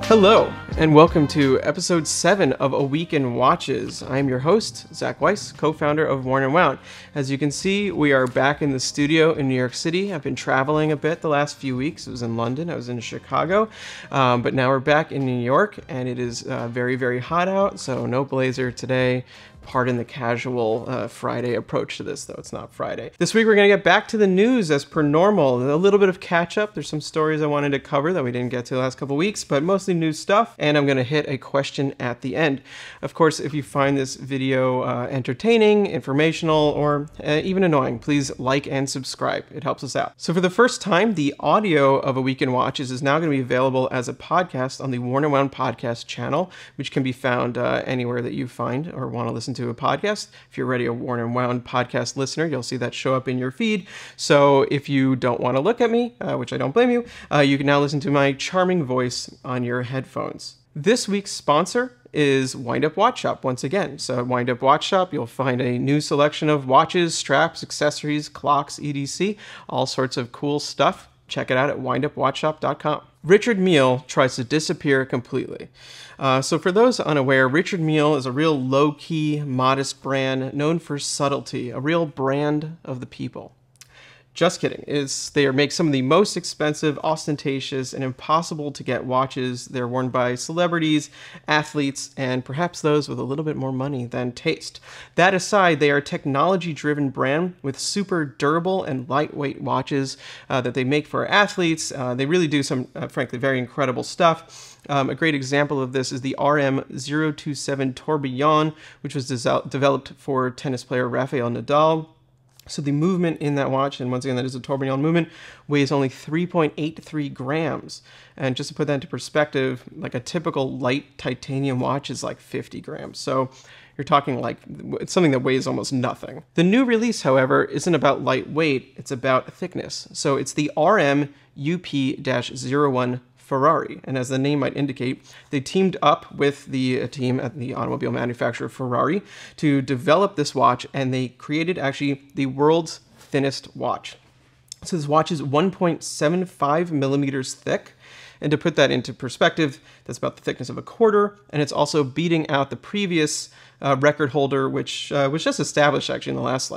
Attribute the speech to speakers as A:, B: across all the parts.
A: Hello, and welcome to episode 7 of A Week in Watches. I'm your host, Zach Weiss, co-founder of Worn & Wound. As you can see, we are back in the studio in New York City. I've been traveling a bit the last few weeks. I was in London, I was in Chicago, but now we're back in New York, and it is very, very hot out, so no blazer today. Pardon the casual Friday approach to this, though it's not Friday. This week we're going to get back to the news as per normal. A little bit of catch up. There's some stories I wanted to cover that we didn't get to the last couple weeks, but mostly new stuff. And I'm going to hit a question at the end. Of course, if you find this video entertaining, informational, or even annoying, please like and subscribe. It helps us out. So for the first time, the audio of A Week in Watches is now going to be available as a podcast on the Worn & Wound podcast channel, which can be found anywhere that you find or want to listen to a podcast. If you're already a Worn & Wound podcast listener, you'll see that show up in your feed. So if you don't want to look at me, which I don't blame you, you can now listen to my charming voice on your headphones. This week's sponsor is Wind Up Watch Shop once again. So at Wind Up Watch Shop, you'll find a new selection of watches, straps, accessories, clocks, etc. All sorts of cool stuff. Check it out at windupwatchshop.com. Richard Mille tries to disappear completely. So for those unaware, Richard Mille is a real low-key, modest brand known for subtlety, a real brand of the people. Just kidding. They make some of the most expensive, ostentatious, and impossible to get watches. They're worn by celebrities, athletes, and perhaps those with a little bit more money than taste. That aside, they are a technology-driven brand with super durable and lightweight watches that they make for athletes. They really do some, frankly, very incredible stuff. A great example of this is the RM027 Tourbillon, which was developed for tennis player Rafael Nadal. So the movement in that watch, and once again, that is a tourbillon movement, weighs only 3.83 grams. And just to put that into perspective, like a typical light titanium watch is like 50 grams. So you're talking like it's something that weighs almost nothing. The new release, however, isn't about lightweight, it's about thickness. So it's the RM UP-01 Ferrari, and as the name might indicate, they teamed up with the team at the automobile manufacturer Ferrari to develop this watch, and they created actually the world's thinnest watch. So this watch is 1.75 millimeters thick, and to put that into perspective, that's about the thickness of a quarter, and it's also beating out the previous record holder, which was just established actually in the last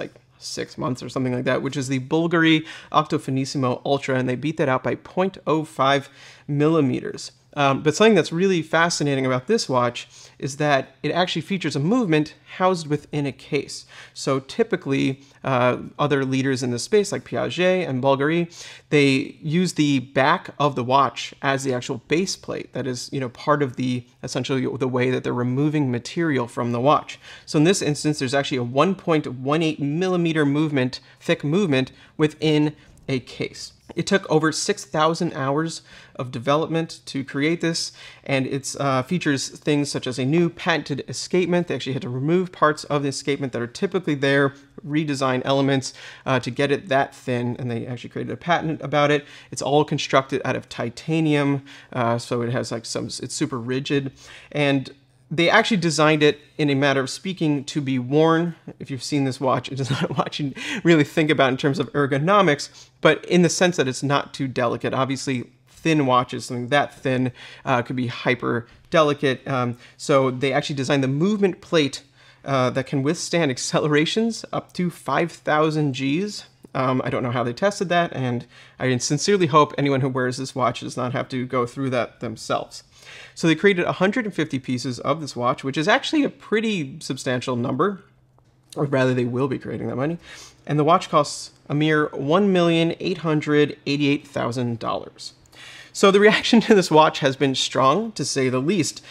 A: 6 months or something like that, which is the Bulgari Octofinissimo Ultra, and they beat that out by 0.05 millimeters. But something that's really fascinating about this watch is that it actually features a movement housed within a case. So typically, other leaders in this space like Piaget and Bulgari, they use the back of the watch as the actual base plate. That is, part of essentially the way that they're removing material from the watch. So in this instance, there's actually a 1.18 millimeter thick movement within a case. It took over 6,000 hours of development to create this, and it features things such as a new patented escapement. They actually had to remove parts of the escapement that are typically there, redesign elements to get it that thin, and they actually created a patent about it. It's all constructed out of titanium, so it has it's super rigid, and they actually designed it, in a matter of speaking, to be worn. If you've seen this watch, it is not a watch you really think about in terms of ergonomics, but in the sense that it's not too delicate. Obviously, thin watches, something that thin, could be hyper delicate. So they actually designed the movement plate that can withstand accelerations up to 5,000 Gs. I don't know how they tested that, and I sincerely hope anyone who wears this watch does not have to go through that themselves. So they created 150 pieces of this watch, which is actually a pretty substantial number, or rather they will be creating that money, and the watch costs a mere $1,888,000. So the reaction to this watch has been strong, to say the least.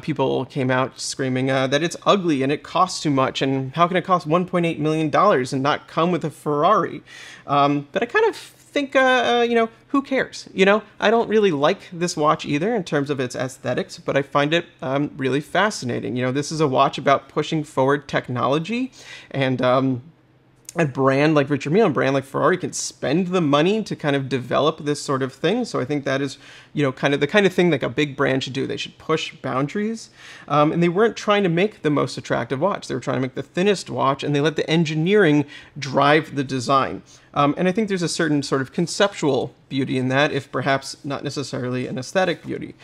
A: People came out screaming that it's ugly and it costs too much, and how can it cost $1.8 million and not come with a Ferrari? But I kind of think, who cares? I don't really like this watch either in terms of its aesthetics, but I find it really fascinating. This is a watch about pushing forward technology, and a brand like Richard Mille, a brand like Ferrari can spend the money to kind of develop this sort of thing. So I think that is, kind of the kind of thing like a big brand should do. They should push boundaries. And they weren't trying to make the most attractive watch. They were trying to make the thinnest watch, and they let the engineering drive the design. And I think there's a certain sort of conceptual beauty in that, if perhaps not necessarily an aesthetic beauty.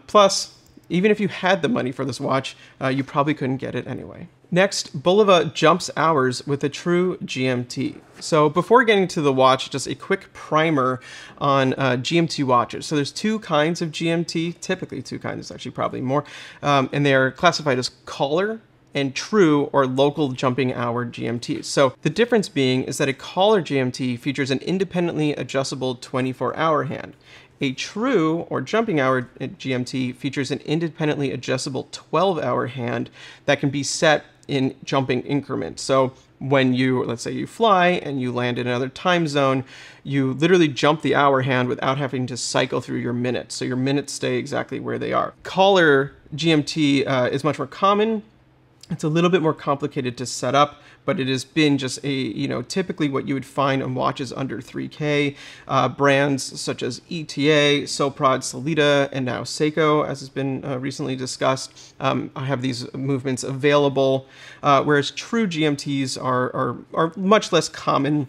A: Plus, even if you had the money for this watch, you probably couldn't get it anyway. Next, Bulova jumps hours with a true GMT. So before getting to the watch, just a quick primer on GMT watches. So there's two kinds of GMT, typically two kinds, actually probably more, and they are classified as collar and true or local jumping hour GMTs. So the difference being is that a collar GMT features an independently adjustable 24-hour hand. A true or jumping hour GMT features an independently adjustable 12-hour hand that can be set in jumping increments. So when let's say you fly and you land in another time zone, you literally jump the hour hand without having to cycle through your minutes. So your minutes stay exactly where they are. Collar GMT is much more common. It's a little bit more complicated to set up, but it has been just typically what you would find on watches under 3K. Brands such as ETA, Soprod, Sellita, and now Seiko, as has been recently discussed, have these movements available, whereas true GMTs are much less common.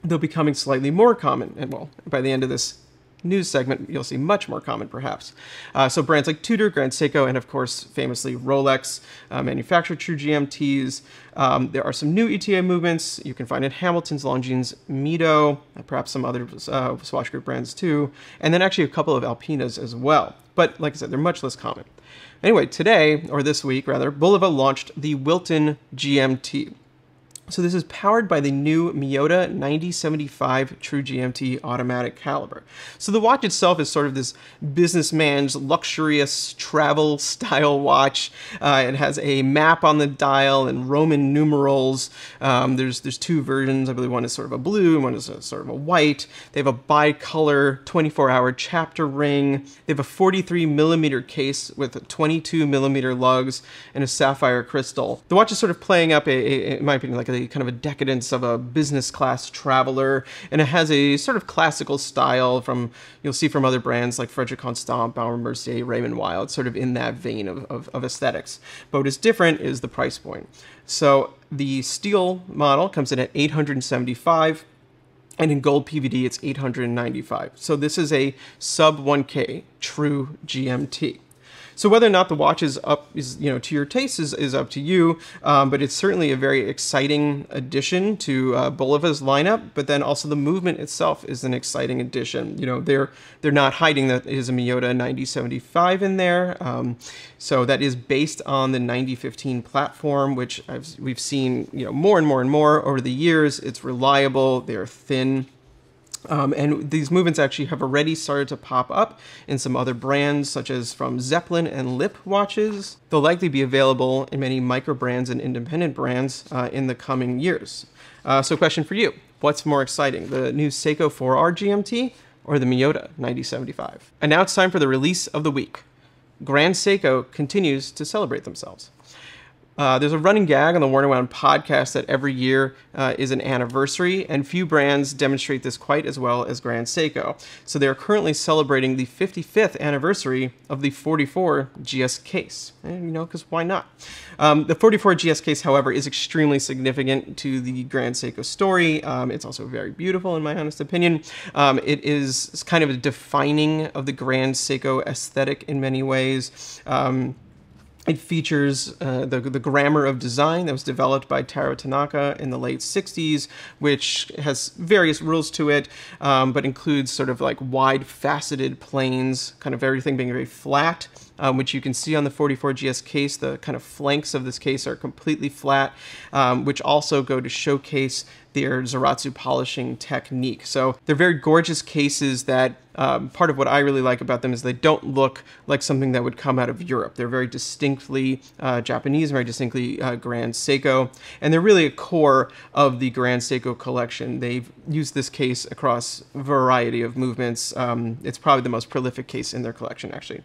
A: They're becoming slightly more common, and well, by the end of this news segment, you'll see much more common, perhaps. So brands like Tudor, Grand Seiko, and of course, famously Rolex manufacture true GMTs. There are some new ETA movements you can find at Hamilton's, Longines, Mido, perhaps some other Swatch Group brands too, and then actually a couple of Alpinas as well. But like I said, they're much less common. Anyway, today, or this week rather, Bulova launched the Wilton GMT. So this is powered by the new Miyota 9075 True GMT automatic caliber. So the watch itself is sort of this businessman's luxurious travel style watch. It has a map on the dial and Roman numerals. There's two versions. I believe one is sort of a blue and one is sort of a white. They have a bicolor 24-hour chapter ring. They have a 43 millimeter case with 22 millimeter lugs and a sapphire crystal. The watch is sort of playing up in my opinion, like a kind of a decadence of a business class traveler, and it has a sort of classical style you'll see from other brands like Frederic Constant, Bauer Mercier, Raymond Weil. It's sort of in that vein of aesthetics. But what is different is the price point. So the steel model comes in at $875, and in gold PVD it's $895. So this is a sub 1K true GMT. So whether or not the watch is to your taste is up to you, but it's certainly a very exciting addition to Bulova's lineup. But then also the movement itself is an exciting addition. They're not hiding that it is a Miyota 9075 in there. So that is based on the 9015 platform, which we've seen more and more and more over the years. It's reliable. They're thin. And these movements actually have already started to pop up in some other brands, such as from Zeppelin and Lip watches. They'll likely be available in many micro brands and independent brands in the coming years. So question for you, what's more exciting, the new Seiko 4R GMT or the Miyota 9075? And now it's time for the release of the week. Grand Seiko continues to celebrate themselves. There's a running gag on the Worn and Wound podcast that every year is an anniversary, and few brands demonstrate this quite as well as Grand Seiko. So they are currently celebrating the 55th anniversary of the 44 GS case. And, because why not? The 44 GS case, however, is extremely significant to the Grand Seiko story. It's also very beautiful, in my honest opinion. It is kind of a defining of the Grand Seiko aesthetic in many ways. It features the grammar of design that was developed by Taro Tanaka in the late 60s, which has various rules to it, but includes sort of like wide faceted planes, kind of everything being very flat, which you can see on the 44 GS case. The kind of flanks of this case are completely flat, which also go to showcase their Zaratsu polishing technique. So they're very gorgeous cases that part of what I really like about them is they don't look like something that would come out of Europe. They're very distinctly Japanese, very distinctly Grand Seiko, and they're really a core of the Grand Seiko collection. They've used this case across a variety of movements. It's probably the most prolific case in their collection, actually.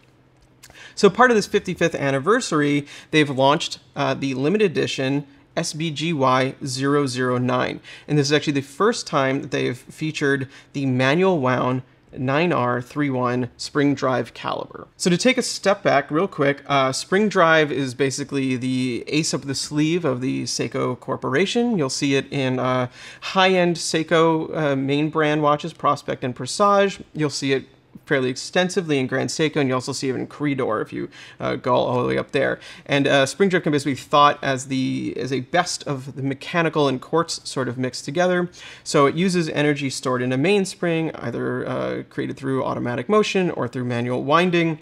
A: So part of this 55th anniversary, they've launched the limited edition SBGY009. And this is actually the first time that they've featured the manual wound 9R31 spring drive caliber. So to take a step back real quick, spring drive is basically the ace up the sleeve of the Seiko Corporation. You'll see it in high-end Seiko main brand watches, Prospect and Presage. You'll see it fairly extensively in Grand Seiko, and you also see it in Corridor if you go all the way up there. And spring drive can basically be thought as a best of the mechanical and quartz sort of mixed together. So it uses energy stored in a mainspring, either created through automatic motion or through manual winding,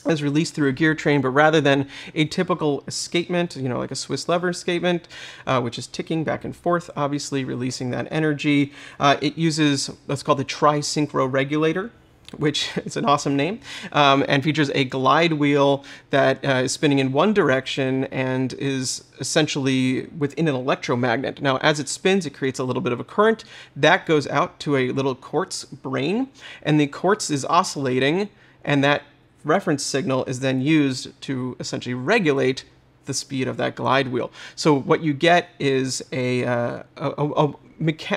A: is released through a gear train, but rather than a typical escapement, like a Swiss lever escapement, which is ticking back and forth, obviously releasing that energy, it uses what's called the tri-synchro regulator, which is an awesome name, and features a glide wheel that is spinning in one direction and is essentially within an electromagnet. Now, as it spins, it creates a little bit of a current that goes out to a little quartz brain, and the quartz is oscillating, and that reference signal is then used to essentially regulate the speed of that glide wheel. So what you get is a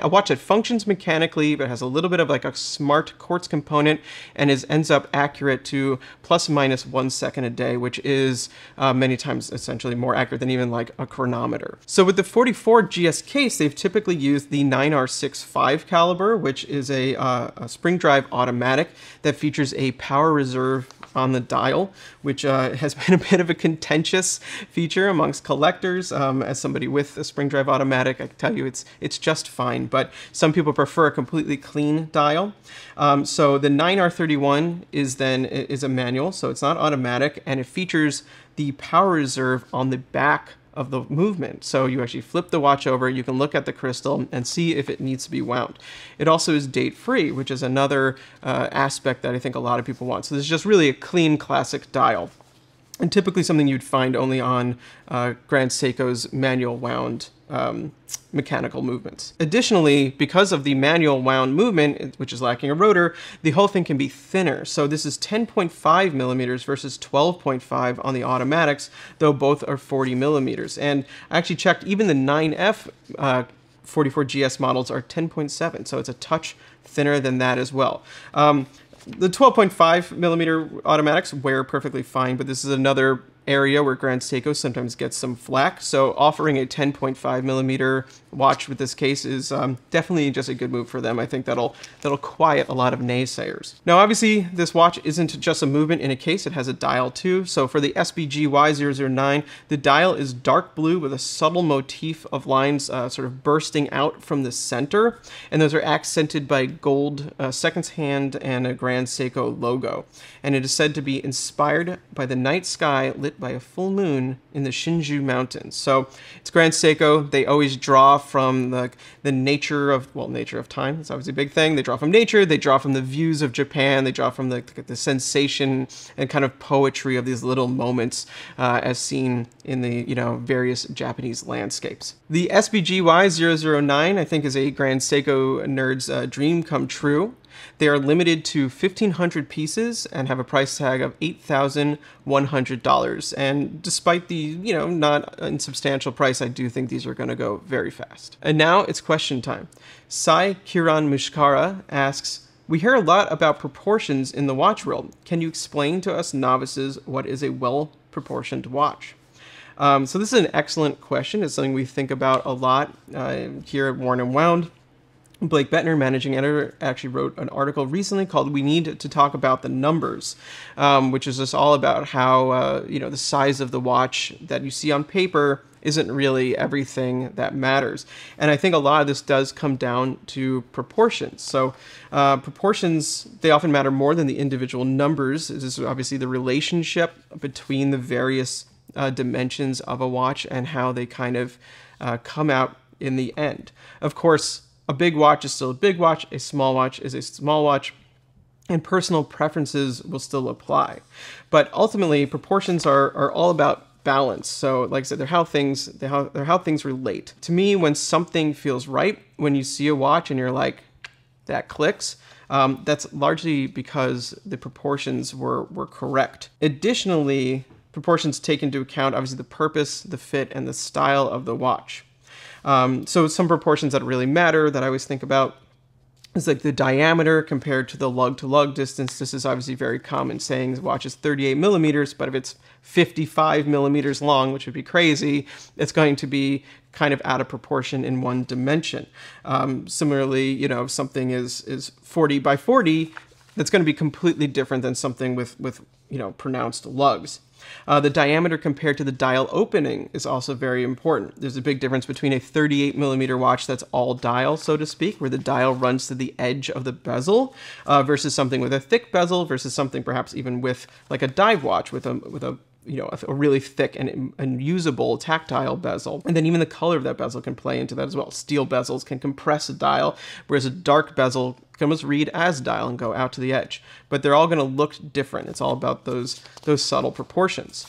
A: watch that functions mechanically, but has a little bit of like a smart quartz component, and ends up accurate to plus minus 1 second a day, which is many times essentially more accurate than even like a chronometer. So with the 44 GS case, they've typically used the 9R65 caliber, which is a spring drive automatic that features a power reserve on the dial, which has been a bit of a contentious feature amongst collectors. As somebody with a spring drive automatic, I can tell you it's just fine, but some people prefer a completely clean dial. So the 9R31 is a manual, so it's not automatic, and it features the power reserve on the back of the movement. So you actually flip the watch over, you can look at the crystal and see if it needs to be wound. It also is date-free, which is another aspect that I think a lot of people want. So this is just really a clean, classic dial, and typically something you'd find only on Grand Seiko's manual wound mechanical movements. Additionally, because of the manual wound movement, which is lacking a rotor, the whole thing can be thinner. So this is 10.5 millimeters versus 12.5 on the automatics, though both are 40 millimeters. And I actually checked, even the 9F 44GS models are 10.7, so it's a touch thinner than that as well. The 12.5 millimeter automatics wear perfectly fine, but this is another area where Grand Seiko sometimes gets some flack. So offering a 10.5 millimeter watch with this case is definitely just a good move for them. I think that'll quiet a lot of naysayers. Now, obviously, this watch isn't just a movement in a case. It has a dial too. So for the SBGY009, the dial is dark blue with a subtle motif of lines sort of bursting out from the center. And those are accented by gold seconds hand and a Grand Seiko logo. And it is said to be inspired by the night sky lit by a full moon in the Shinju Mountains. So it's Grand Seiko. They always draw from the nature of time. That's obviously a big thing. They draw from nature. They draw from the views of Japan. They draw from the sensation and kind of poetry of these little moments as seen in the various Japanese landscapes. The SBGY009, I think, is a Grand Seiko nerd's dream come true. They are limited to 1,500 pieces and have a price tag of $8,100. And despite the, not insubstantial price, I do think these are going to go very fast. And now it's question time. Sai Kiran Mushkara asks, we hear a lot about proportions in the watch world. Can you explain to us novices what is a well-proportioned watch? So this is an excellent question. It's something we think about a lot here at Worn & Wound. Blake Bettner, managing editor, actually wrote an article recently called "We Need to Talk About the Numbers," which is just all about how the size of the watch that you see on paper isn't really everything that matters. And I think a lot of this does come down to proportions. So proportions, they often matter more than the individual numbers. This is obviously the relationship between the various dimensions of a watch and how they kind of come out in the end. Of course, a big watch is still a big watch, a small watch is a small watch, and personal preferences will still apply. But ultimately, proportions are all about balance. So like I said, they're how things relate. To me, when something feels right, when you see a watch and you're like, that clicks, that's largely because the proportions were correct. Additionally, Proportions take into account, obviously, the purpose, the fit, and the style of the watch. So some proportions that really matter that I always think about is like the diameter compared to the lug-to-lug distance. This is obviously very common saying the watch is 38 millimeters, but if it's 55 millimeters long, which would be crazy, it's going to be kind of out of proportion in one dimension. Similarly, you know, if something is 40 by 40, that's going to be completely different than something with you know, pronounced lugs. The diameter compared to the dial opening is also very important. There's a big difference between a 38 millimeter watch that's all dial, so to speak, where the dial runs to the edge of the bezel, versus something with a thick bezel, versus something perhaps even with like a dive watch with a you know, a really thick and usable tactile bezel. And then even the color of that bezel can play into that as well. Steel bezels can compress a dial, whereas a dark bezel can almost read as dial and go out to the edge. But they're all going to look different. It's all about those subtle proportions.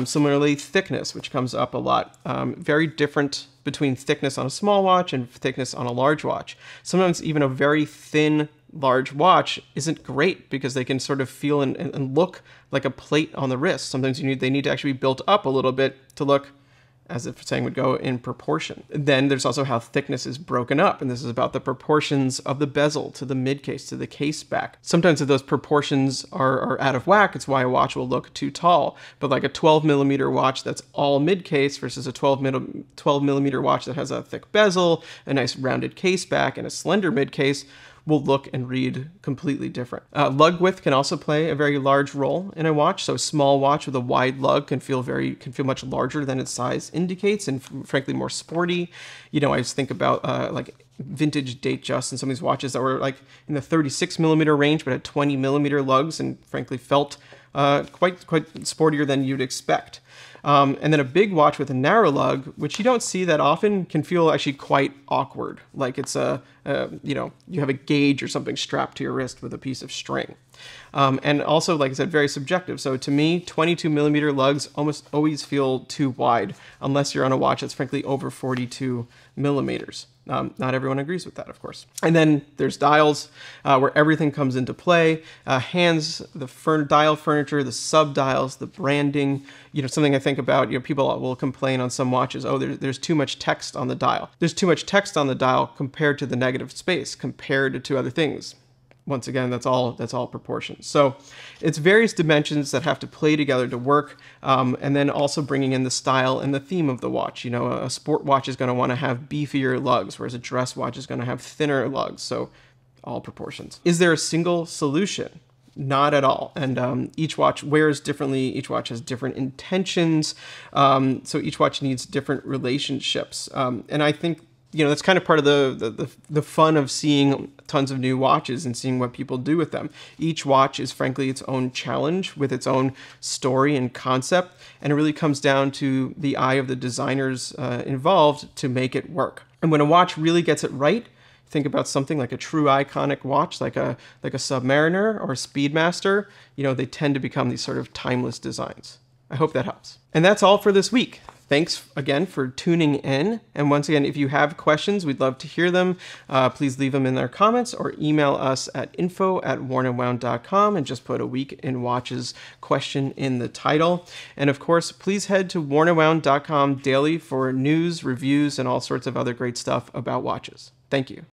A: Similarly, thickness, which comes up a lot. Very different between thickness on a small watch and thickness on a large watch. Sometimes even a very thin large watch isn't great because they can sort of feel and look like a plate on the wrist. Sometimes they need to actually be built up a little bit to look as if saying would go in proportion. Then there's also how thickness is broken up, and this is about the proportions of the bezel to the mid case to the case back. Sometimes if those proportions are out of whack, it's why a watch will look too tall. But like a 12 millimeter watch that's all mid case versus a 12 millimeter watch that has a thick bezel, a nice rounded case back, and a slender mid case will look and read completely different. Lug width can also play a very large role in a watch. So a small watch with a wide lug can feel much larger than its size indicates, and frankly more sporty. You know, I just think about like vintage Datejust and some of these watches that were like in the 36 millimeter range, but had 20 millimeter lugs and frankly felt quite sportier than you'd expect. And then a big watch with a narrow lug, which you don't see that often, can feel actually quite awkward. Like it's you know, you have a gauge or something strapped to your wrist with a piece of string. And also, like I said, very subjective. So to me, 22 millimeter lugs almost always feel too wide, unless you're on a watch that's frankly over 42 millimeters. Not everyone agrees with that, of course. And then there's dials, where everything comes into play. Hands, the dial furniture, the sub-dials, the branding. You know, something I think about, you know, people will complain on some watches, oh, there's too much text on the dial. There's too much text on the dial compared to the negative space, compared to other things. Once again, that's all proportions. So it's various dimensions that have to play together to work, and then also bringing in the style and the theme of the watch. You know, a sport watch is going to want to have beefier lugs, whereas a dress watch is going to have thinner lugs. So all proportions. Is there a single solution? Not at all. And each watch wears differently. Each watch has different intentions. So each watch needs different relationships. And I think, you know, that's kind of part of the fun of seeing tons of new watches and seeing what people do with them. Each watch is frankly its own challenge with its own story and concept, and it really comes down to the eye of the designers involved to make it work. And when a watch really gets it right, think about something like a true iconic watch, like a Submariner or a Speedmaster, you know, they tend to become these sort of timeless designs. I hope that helps. And that's all for this week. Thanks again for tuning in. And once again, if you have questions, we'd love to hear them. Please leave them in their comments or email us at info@wornandwound.com and just put "A Week in Watches" question in the title. And of course, please head to wornandwound.com daily for news, reviews, and all sorts of other great stuff about watches. Thank you.